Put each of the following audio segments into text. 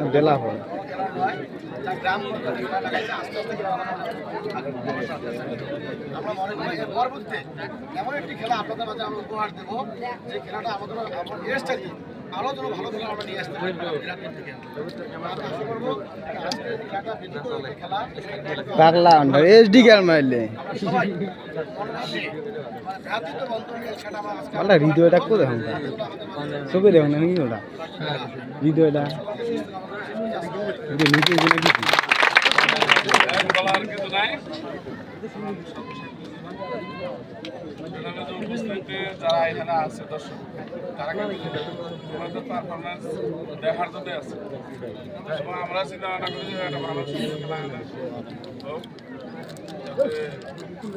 বেলা হয় আমরা মনে করি এর পরবর্তীতে এমন একটি খেলা আপনাদের মাঝে আমরা উপহার দেবো যে খেলাটা আমাদের ইন্টারেস্টটাকে আরও যেন ভালো খেলা আমরা নিয়ে আসতে পারি পাগলা এসডি গেল মারলে হৃদয়টা কো দেখুন ছবি দেখুন না নাকি ওটা হৃদয়টা নিচে যারা এখানে আছে দর্শক তারা কিন্তু ওনাদের পারফরমেন্স দেখার জন্য আছে এবং আমরা চিন্তা ভাবনা করি যে একটা ভালো খেলা হোক যাতে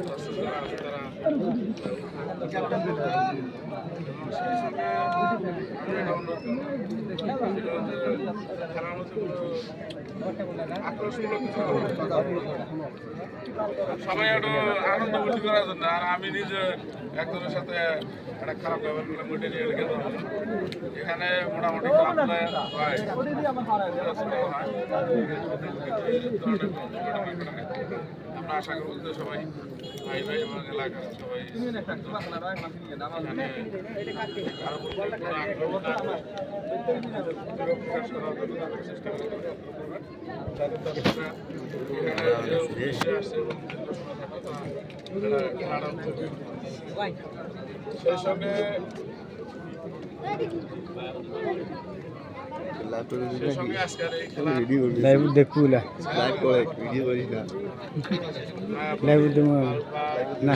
দর্শক যারা আছে তারা সেই সঙ্গে একটা অনুরোধ খেলার মধ্যে আকর্ষণমূলক কিছু সবাই একটু আনন্দ ভর্তি করার জন্য আর আমি নিজে একজনের সাথে একটা খারাপ ব্যবহার করে মোটে নিয়ে রেখে দেবো এখানে মোটামুটি খেলাধুলা হয় আমরা আশা করব যে সবাই ভাই ভাই এবং এলাকার সবাই সেই সঙ্গে লাইভ দেখু না লাইভ দেবো না